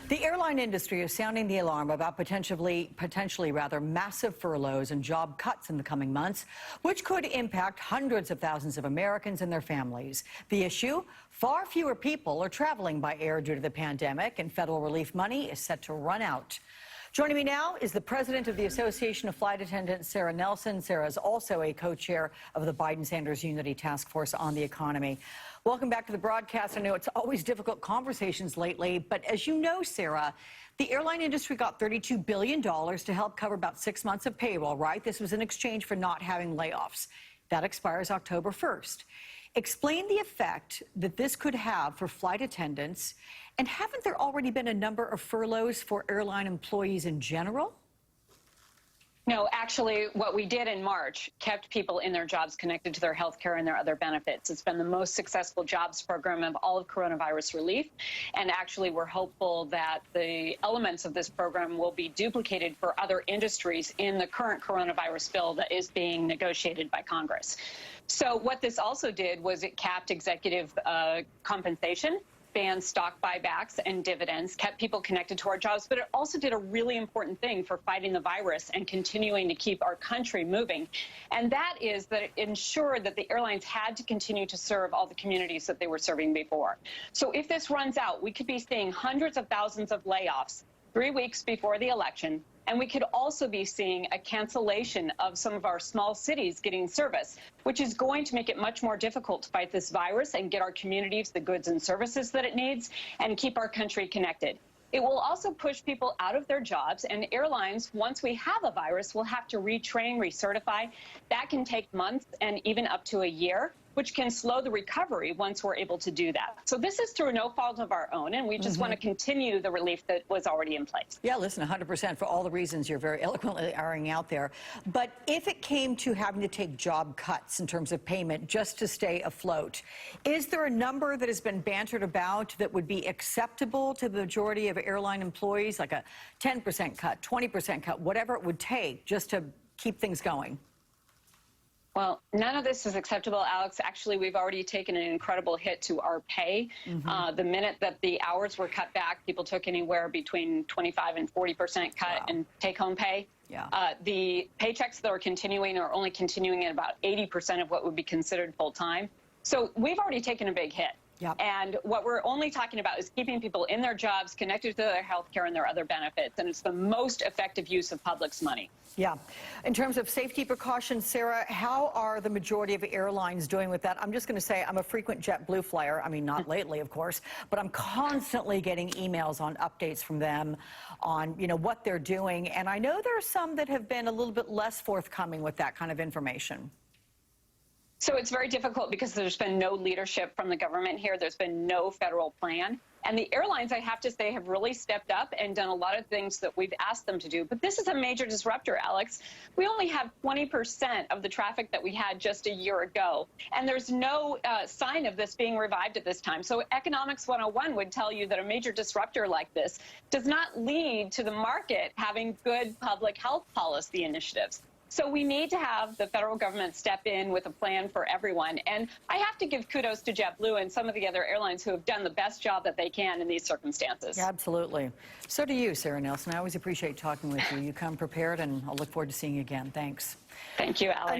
The airline industry is sounding the alarm about potentially massive furloughs and job cuts in the coming months, which could impact hundreds of thousands of Americans and their families. The issue? Far fewer people are traveling by air due to the pandemic, and federal relief money is set to run out. Joining me now is the president of the Association of Flight Attendants, Sara Nelson. Sara is also a co-chair of the Biden-Sanders Unity Task Force on the Economy. Welcome back to the broadcast. I know it's always difficult conversations lately, but as you know, Sara, the airline industry got $32 billion to help cover about 6 months of payroll, right? This was in exchange for not having layoffs. That expires October 1st. Explain the effect that this could have for flight attendants, and haven't there already been a number of furloughs for airline employees in general? No, actually, what we did in March kept people in their jobs connected to their health care and their other benefits. It's been the most successful jobs program of all of coronavirus relief. And actually, we're hopeful that the elements of this program will be duplicated for other industries in the current coronavirus bill that is being negotiated by Congress. So what this also did was it capped executive compensation, banned stock buybacks and dividends, kept people connected to our jobs, but it also did a really important thing for fighting the virus and continuing to keep our country moving. And that is that it ensured that the airlines had to continue to serve all the communities that they were serving before. So if this runs out, we could be seeing hundreds of thousands of layoffs 3 weeks before the election. And we could also be seeing a cancellation of some of our small cities getting service, which is going to make it much more difficult to fight this virus and get our communities the goods and services that it needs and keep our country connected. It will also push people out of their jobs, and airlines, once we have a virus, will have to retrain, recertify. That can take months and even up to a year, which can slow the recovery once we're able to do that. So this is through no fault of our own, and we just want to continue the relief that was already in place. Yeah, listen, 100% for all the reasons you're very eloquently airing out there. But if it came to having to take job cuts in terms of payment just to stay afloat, is there a number that has been bantered about that would be acceptable to the majority of airline employees, like a 10% cut, 20% cut, whatever it would take just to keep things going? Well, none of this is acceptable, Alex. Actually, we've already taken an incredible hit to our pay. The minute that the hours were cut back, people took anywhere between 25 and 40% cut in take-home pay. The paychecks that are continuing are only continuing at about 80% of what would be considered full-time. So we've already taken a big hit. And what we're only talking about is keeping people in their jobs, connected to their health care and their other benefits. And it's the most effective use of public's money. In terms of safety precautions, Sara, how are the majority of airlines doing with that? I'm just going to say I'm a frequent JetBlue flyer. I mean, not lately, of course, but I'm constantly getting emails on updates from them on, what they're doing. And I know there are some that have been a little bit less forthcoming with that kind of information. So it's very difficult because there's been no leadership from the government here. There's been no federal plan. And the airlines, I have to say, have really stepped up and done a lot of things that we've asked them to do. But this is a major disruptor, Alex. We only have 20% of the traffic that we had just a year ago. And there's no sign of this being revived at this time. So Economics 101 would tell you that a major disruptor like this does not lead to the market having good public health policy initiatives. So we need to have the federal government step in with a plan for everyone. And I have to give kudos to JetBlue and some of the other airlines who have done the best job that they can in these circumstances. Absolutely. So do you, Sara Nelson. I always appreciate talking with you. You come prepared, and I'll look forward to seeing you again. Thanks. Thank you, Alex.